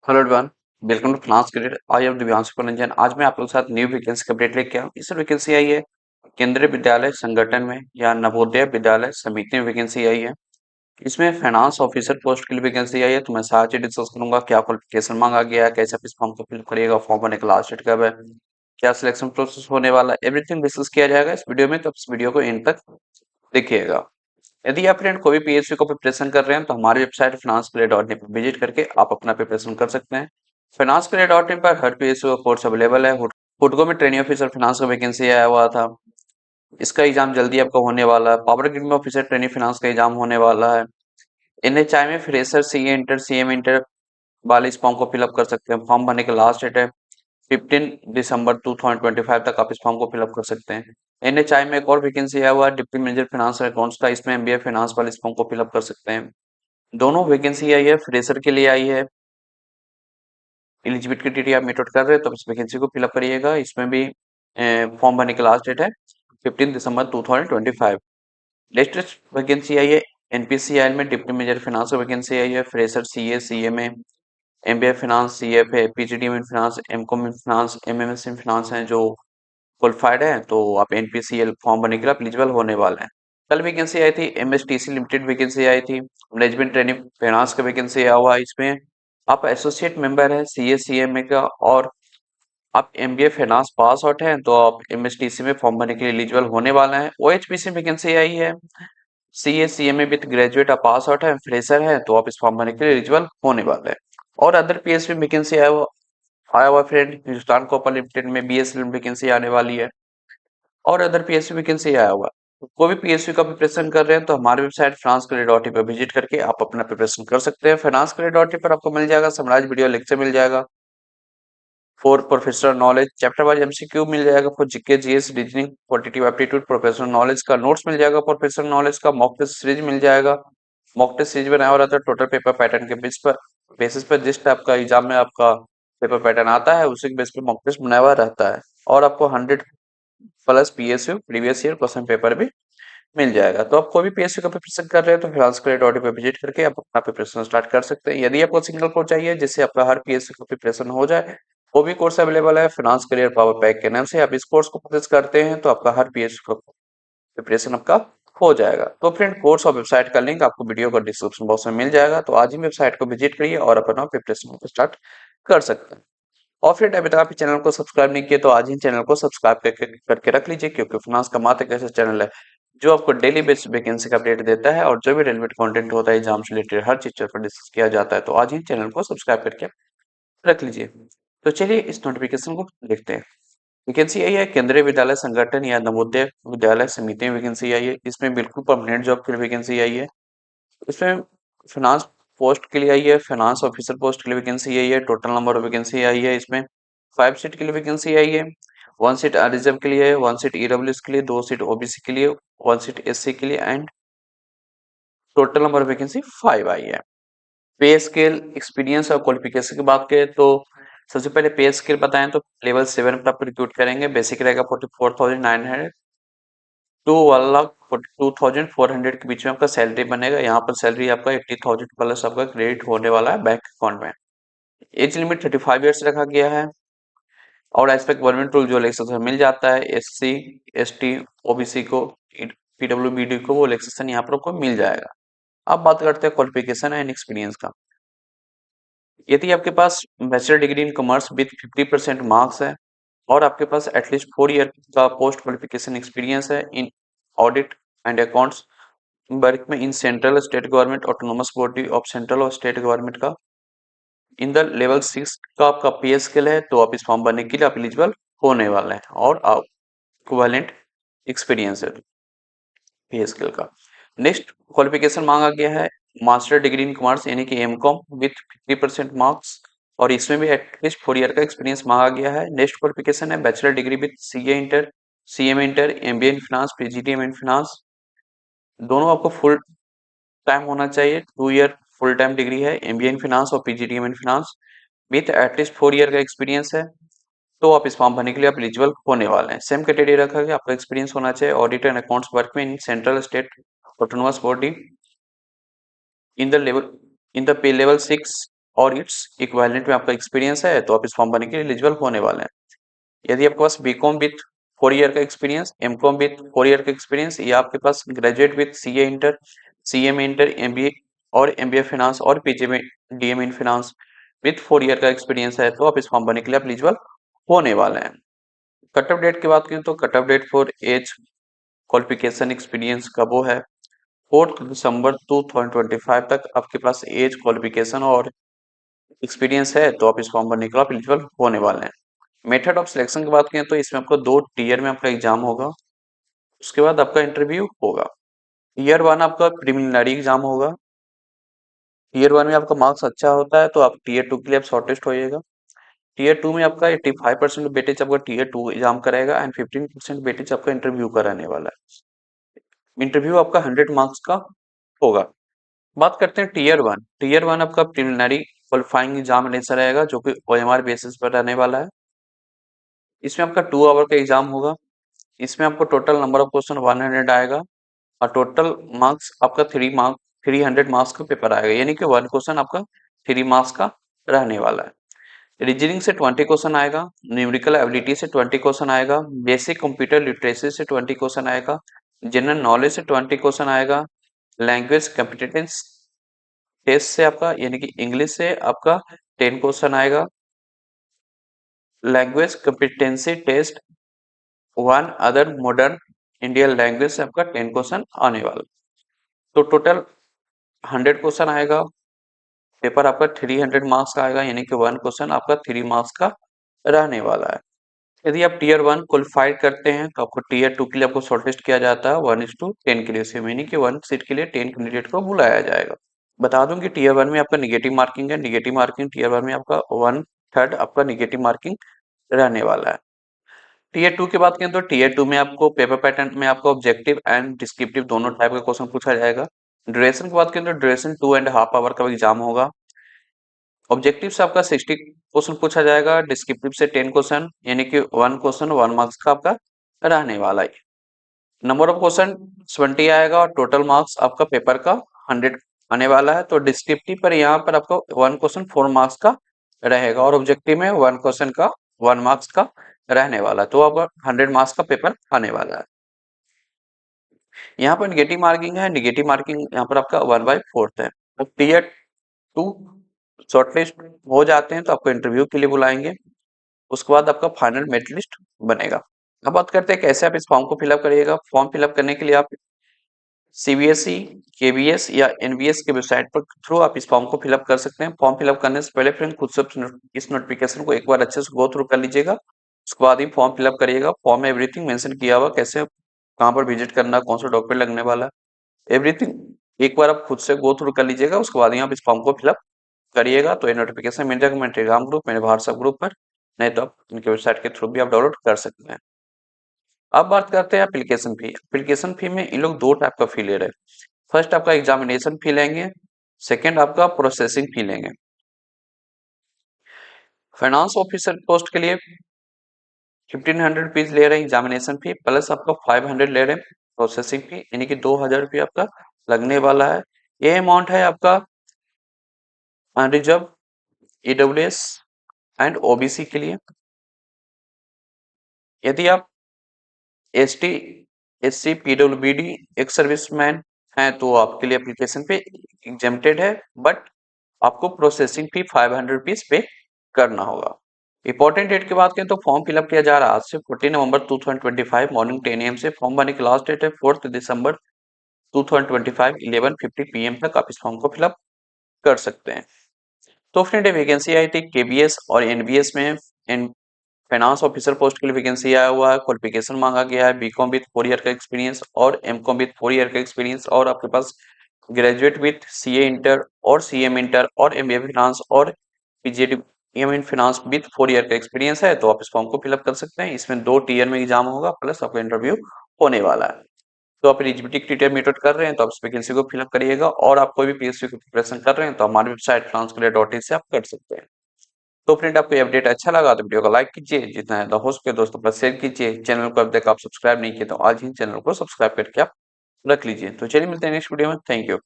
Hello everyone, welcome to finance credit. I am Divyanshu Ranjan. आज मैं आप लोगों के साथ न्यू वैकेंसी का अपडेट लेके आया हूँ। इस वैकेंसी आई है केंद्रीय विद्यालय संगठन में या नवोदय विद्यालय समिति में वैकेंसी आई है। इसमें फाइनेंस ऑफिसर पोस्ट के लिए वैकेंसी आई है। तो मैं सारा चीज डिस्कस करूंगा, क्या क्वालिफिकेशन मांगा गया है, कैसे आप इस फॉर्म को फिल करिएगा, फॉर्म भरने का लास्ट डेट कब है, क्या सिलेक्शन प्रोसेस होने वाला है, एवरीथिंग डिस्कस किया जाएगा इस वीडियो में। तो इस वीडियो को एंड तक देखिएगा। यदि आप फ्रेंड कोई भी पीएससी को प्रिपरेशन कर रहे हैं तो हमारी वेबसाइट finance-play.in पर विजिट करके आप अपना प्रिपरेशन कर सकते हैं। finance-play.in पर हर पीएससी का कोर्स अवेलेबल है। हुडको में ट्रेनिंग ऑफिसर फाइनेंस का वैकेंसी आया हुआ था, इसका एग्जाम जल्दी आपका होने वाला है। पावर ग्रिड में ऑफिसर ट्रेनिंग फाइनेंस का एग्जाम होने वाला है। एनएचआई में fresher CA inter CM inter वाले इस फॉर्म को फिलअप कर सकते हैं। फॉर्म भरने का लास्ट डेट है 15 दिसंबर 2025 तक आप इस फॉर्म को फिलअप कर सकते हैं। एनएचआई में एक और वैकेंसी आया हुआ है डिप्टी मैनेजर फाइनेंस अकाउंट्स का, इसमें एमबीए फाइनेंस वाले इस फॉर्म को फिलअप कर सकते हैं। दोनों वैकेंसी आई है, फ्रेशर के लिए आई है। एलिजिबिलिटी क्राइटेरिया आप मीट आउट कर रहे हैं तो इस वैकेंसी को फिलअप करिएगा। इसमें भी फॉर्म भरने की लास्ट डेट है 15 दिसंबर 2025। लेटेस्ट वैकेंसी आई है एनपीसीआई में डिप्टी मेजर फाइनेंस वैकेंसी आई है। फ्रेशर सीए सीए में एमबीए फाइनेंस सीएफए पीजीडी में फाइनेंस एमकॉम में फाइनेंस एमएमएस में फाइनेंस हैं जो क्वालिफाइड है, तो आप एनपीसीएल फॉर्म भरने के लिए एलिजिबल होने वाले हैं। कल वैकेंसी आई थी एमएसटीसी लिमिटेड वैकेंसी आई थी, मैनेजमेंट ट्रेनिंग फाइनेंस का वैकेंसी आया हुआ है। इसमें आप एसोसिएट मेंबर है सीए सीएमए का और आप एमबीए फाइनेंस पास आउट हैं तो आप एमएसटीसी में फॉर्म भरने के लिए एलिजिबल होने वाले हैं। ओएचपीसी वैकेंसी आई है सीए सीएमए विद ग्रेजुएट आप पास आउट है, फ्रेशर है तो आप इस फॉर्म भरने के लिए एलिजिबल होने वाले हैं। और अदर पीएसपी वैकेंसी आया हुआ फ्रेंड हिंदुस्तान कॉपर लिमिटेड में बीएसएल वैकेंसी आने वाली है। और अदर पीएससी वैकेंसी आया हुआ है। कोई भी पीएससी का प्रिपरेशन कर रहे हैं तो हमारी वेबसाइट finance-play.in पर विजिट करके आप अपना प्रिपरेशन कर सकते हैं। finance-play.in पर आपको मिल जाएगा समराइज वीडियो लेक्चर मिल जाएगा for professional knowledge, chapter wise MCQ मिल जाएगा for GK GS reasoning quantitative aptitude, professional knowledge का नोट्स मिल जाएगा, प्रोफेशनल नॉलेज का मॉक टेस्ट सीरीज मिल जाएगा। मॉक टेस्ट सीरीज बनाया हो रहा था टोटल पेपर पैटर्न के बेसिस पर जिस टाइप का एग्जाम में आपका पेपर पैटर्न आता है उसी के बेस पे मॉक टेस्ट बनाया हुआ रहता है। और आपको 100+ PSU previous year question paper भी मिल जाएगा। तो आप कोई भी पीएसयू का प्रिपरेशन कर रहे हैं तो finance-play.in पे विजिट करके आप अपना प्रिपरेशन स्टार्ट कर सकते हैं। यदि आपको सिंगल कोर्स चाहिए जिससे आपका हर पीएसयू का प्रिपरेशन हो जाए, वो भी कोर्स अवेलेबल है फाइनेंस करियर पावर पैक के नाम से। आप इस कोर्स को परचेज करते हैं तो आपका हर पीएसयू का प्रिपरेशन आपका हो जाएगा। तो फ्रेंड कोर्स और वेबसाइट का लिंक आपको वीडियो का डिस्क्रिप्शन बॉक्स में मिल जाएगा, तो आज ही वेबसाइट को विजिट करिए और अपना प्रिपरेशन को स्टार्ट कर सकते हैं। और फिर अभी तक आप चैनल को सब्सक्राइब नहीं किए तो आज ही चैनल को सब्सक्राइब करके रख लीजिए, क्योंकि फाइनेंस कमाते कैसे चैनल है जो आपको डेली बेस वैकेंसी का अपडेट देता है और जो भी रेलिवेंट कंटेंट होता है एग्जाम से रिलेटेड हर चीज पर डिस्कस किया जाता है। तो आज ही चैनल को सब्सक्राइब करके रख लीजिए। तो चलिए इस नोटिफिकेशन को देखते हैं। वैकेंसी आई है केंद्रीय विद्यालय संगठन या नवोदय विद्यालय समिति में वैकेंसी आई है। इसमें बिल्कुल परमानेंट जॉब के लिए वैकेंसी आई है। इसमें फाइनेंस पोस्ट के लिए आई है, फाइनेंस ऑफिसर पोस्ट के लिए वैकेंसी आई है। टोटल नंबर ऑफ वैकेंसी आई है इसमें 5 सीट के लिए वैकेंसी आई है। 1 सीट अनरिजर्व के लिए है, 1 सीट ईडब्ल्यूएस के लिए, 2 सीट ओबीसी के लिए, 1 सीट एससी के लिए and total number of vacancy 5 आई है। पे स्केल एक्सपीरियंस और क्वालिफिकेशन की बात करें तो सबसे पहले पे स्केल बताएं तो लेवल 7 पर आप रिक्रूट करेंगे। बेसिक रहेगा 44,900 टू 1,42,400 के बीच में आपका सैलरी बनेगा। यहाँ पर सैलरी आपका 80,000 प्लस आपका क्रेडिट होने वाला है बैंक अकाउंट में। एज लिमिट 35 ईयर्स रखा गया है। और एज पर गवर्नमेंट रूल जो रिलैक्सेशन मिल जाता है एससी एसटी ओबीसी को पीडब्ल्यूबीडी को, वो रिलैक्सेशन यहाँ पर आपको मिल जाएगा। अब बात करते हैं क्वालिफिकेशन एंड एक्सपीरियंस का। यदि आपके पास bachelor degree in commerce with 50% marks है और आपके पास एटलीस्ट 4 ईयर का पोस्ट क्वालिफिकेशन एक्सपीरियंस है in audit and accounts work में in central state government autonomous body of central और स्टेट गवर्नमेंट का इन द लेवल 6 का आपका पे स्केल है तो आप इस फॉर्म भरने के लिए आप एलिजिबल होने वाले हैं और आप इक्विवेलेंट एक्सपीरियंस है पे स्केल का। नेक्स्ट क्वालिफिकेशन मांगा गया है मास्टर डिग्री इन कॉमर्स यानी कि एमकॉम विथ 50% मार्क्स और इसमें भी एटलीस्ट 4 ईयर का एक्सपीरियंस मांगा गया है। नेक्स्ट क्वालिफिकेशन है bachelor degree with CA inter CM inter MBA in finance PGDM in finance. दोनों आपको फुल टाइम होना चाहिए। 2 ईयर फुल टाइम डिग्री है एमबीए इन फाइनेंस और PGDM in finance with at least 4 year का एक्सपीरियंस है तो आप इस फॉर्म भरने के लिए आप एलिजिबल होने वाले हैं। सेम क्राइटेरिया रखा गया, आपका एक्सपीरियंस होना चाहिए ऑडिट एंड अकाउंट्स वर्क में in central state autonomous body in the pay level 6 और इट्स इक्विवेलेंट में आपका एक्सपीरियंस है तो आप इस फॉर्म भरने के लिए एलिजिबल होने वाले हैं। यदि आपके पास बीकॉम विथ 4 ईयर का एक्सपीरियंस, एमकॉम विथ 4 ईयर का एक्सपीरियंस, या आपके पास graduate with CA inter, CMA inter, MBA और एमबीए फाइनेंस और पीजी में DM in finance with 4 year का एक्सपीरियंस है तो आप इस फॉर्म भरने के लिए आप एलिजिबल होने वाले हैं। कट ऑफ डेट की बात करें तो cut off date for age qualification experience का वो है 4 दिसंबर 2025 तक आपके पास एज क्वालिफिकेशन और एक्सपीरियंस है तो आप इस फॉर्म भरने के लिए आप एलिजिबल होने वाले हैं। मेथड ऑफ सिलेक्शन की बात करें तो इसमें आपको 2 टीयर में आपका एग्जाम होगा, उसके बाद आपका इंटरव्यू होगा। ईयर 1 आपका प्रिलिमिनरी एग्जाम होगा। ईयर 1 में आपका मार्क्स अच्छा होता है तो आप टीयर 2 के लिए आप शॉर्टलिस्ट होइएगा। टीयर 2 में आपका 85% वेटेज आपका टीयर 2 एग्जाम कराएगा एंड 15% वेटेज आपका इंटरव्यू कराने वाला है। इंटरव्यू आपका 100 मार्क्स का होगा। बात करते हैं टीयर 1। टीयर 1 आपका प्रिलिमिनरी क्वालिफाइंग एग्जामिनेशन रहेगा जो कि ओएमआर बेसिस पर रहने वाला है। इसमें आपका 2 आवर का एग्जाम होगा। इसमें आपको टोटल नंबर ऑफ क्वेश्चन 100 आएगा और टोटल मार्क्स आपका 300 मार्क्स का पेपर आएगा, यानी कि 1 क्वेश्चन आपका 3 मार्क्स का रहने वाला है। रीजनिंग से 20 क्वेश्चन आएगा, न्यूमेरिकल एबिलिटी से 20 क्वेश्चन आएगा, बेसिक कंप्यूटर लिटरेसी से 20 क्वेश्चन आएगा, जनरल नॉलेज से 20 क्वेश्चन आएगा, लैंग्वेज कॉम्पिटेंस टेस्ट से आपका यानी कि इंग्लिश से आपका 10 क्वेश्चन आएगा, language competency test one other modern Indian language से आपका 10 क्वेश्चन आने वाला। तो टोटल 100 क्वेश्चन आएगा। पेपर आपका 300 मार्क्स का आएगा, यानी कि 1 क्वेश्चन आपका 3 मार्क्स का रहने वाला है। यदि आप टीयर 1 क्वालिफाइड करते हैं तो आपको टीयर 2 के लिए आपको शॉर्टलिस्ट किया जाता है 1:10 के लिए, यानी कि 1 सीट के लिए 10 कैंडिडेट को बुलाया जाएगा। बता दूं कि टीयर 1 में आपका निगेटिव मार्किंग है। निगेटिव मार्किंग टीयर 1 में आपका 1/3 आपका निगेटिव मार्किंग रहने वाला है। टीयर 2 की बात करें तो टीयर 2 में आपको पेपर पैटर्न में आपको ऑब्जेक्टिव एंड डिस्क्रिप्टिव दोनों टाइप का क्वेश्चन पूछा जाएगा। ड्यूरेशन की बात करें तो ड्यूरेशन 2.5 आवर का एग्जाम होगा। ऑब्जेक्टिव से आपका 60 क्वेश्चन पूछा जाएगा, डिस्क्रिप्टिव से 10 क्वेश्चन, यानी कि 1 क्वेश्चन 1 मार्क्स का आपका रहने वाला है। नंबर ऑफ क्वेश्चन 20 आएगा और टोटल मार्क्स आपका पेपर का 100 आने वाला है। तो डिस्क्रिप्टिव पर यहाँ पर आपका 1 क्वेश्चन 4 मार्क्स का रहेगा और ऑब्जेक्टिव में 1 क्वेश्चन का 1 मार्क्स का रहने वाला है। तो अब 100 मार्क्स का पेपर आने वाला है। यहाँ पर निगेटिव मार्किंग है। निगेटिव मार्किंग यहाँ पर आपका 1/4 है। तो टीयर 2 शॉर्टलिस्ट हो जाते हैं तो आपको इंटरव्यू के लिए बुलाएंगे, उसके बाद आपका फाइनल मेरिट लिस्ट बनेगा। अब बात करते हैं कैसे आप इस फॉर्म को फिलअप करिएगा। फॉर्म फिलअप करने के लिए आप सीबीएसई, केबीएस या एनबीएस के वेबसाइट पर थ्रू आप इस फॉर्म को फिलअप कर सकते हैं। फॉर्म फिलअप करने से पहले फ्रेंड खुद से इस नोटिफिकेशन को एक बार अच्छे से गो थ्रू कर लीजिएगा, उसके बाद ही फॉर्म फिलअप करिएगा। फॉर्म में एवरीथिंग मेंशन किया हुआ, कैसे कहाँ पर विजिट करना, कौन सा डॉक्यूमेंट लगने वाला है, एवरीथिंग एक बार आप खुद से गो थ्रू कर लीजिएगा, उसके बाद ही आप इस फॉर्म को फिलअप करिएगा। तो ये नोटिफिकेशन मिल जाएगा मेरे टेलीग्राम ग्रुप, मेरे व्हाट्सएप ग्रुप पर, नहीं तो आप इनके वेबसाइट के थ्रू भी आप डाउनलोड कर सकते हैं। अब बात करते हैं एप्लीकेशन फी। एप्लीकेशन फी में इन लोग 2 टाइप का फी ले रहे हैं। फर्स्ट आपका एग्जामिनेशन फी लेंगे, सेकेंड आपका प्रोसेसिंग फी लेंगे। फाइनेंस ऑफिसर पोस्ट के लिए 1500 रुपीज ले रहे हैं एग्जामिनेशन फी, प्लस आपका 500 ले रहे हैं प्रोसेसिंग फी, यानी कि 2000 रुपये आपका लगने वाला है। ये अमाउंट है आपका अनरिजर्व, ईडब्ल्यूएस एंड ओबीसी के लिए। यदि आप ST, SC, PWBD, ex serviceman हैं तो आपके लिए एप्लीकेशन पे एग्जेम्प्टेड है, बट आपको प्रोसेसिंग फी 500 रुपीज पे करना होगा। इंपॉर्टेंट डेट की बात करें तो फॉर्म फिलअप किया जा रहा है आज से 14 नवंबर 2025 मॉर्निंग 10 AM से। फॉर्म भरने की लास्ट डेट है 4 दिसंबर 2025 11:50 PM तक आप इस फॉर्म को फिलअप कर सकते हैं। तो फ्रेंड वैकेंसी आई थी केबीएस और एनबीएस में फाइनेंस ऑफिसर पोस्ट के लिए वैकेंसी आया हुआ है। क्वालिफिकेशन मांगा गया है बीकॉम विथ 4 ईयर का एक्सपीरियंस और एमकॉम विथ 4 ईयर का एक्सपीरियंस, और आपके पास ग्रेजुएट विथ सीए इंटर और सीएम इंटर और एमबीए फाइनेंस और PGDM in finance with 4 year का एक्सपीरियंस है तो आप इस फॉर्म को फिलअप कर सकते हैं। इसमें 2 टीयर में एग्जाम होगा, प्लस आपका इंटरव्यू होने वाला है। तो आप एलिजिबिलिटी क्राइटेरिया मीट आउट कर रहे हैं तो आप इस वैकेंसी को फिलअप करिएगा, और आप कोई भी पीएससी की प्रिपरेशन कर रहे हैं तो हमारी वेबसाइट transcareer.in से आप कर सकते हैं। तो फ्रेंड आपको ये अपडेट अच्छा लगा तो वीडियो को लाइक कीजिए, जितना है हो सके दोस्तों पर शेयर कीजिए। चैनल को अब तक आप सब्सक्राइब नहीं किए तो आज ही चैनल को सब्सक्राइब करके आप रख लीजिए। तो चलिए मिलते हैं नेक्स्ट वीडियो में। Thank you.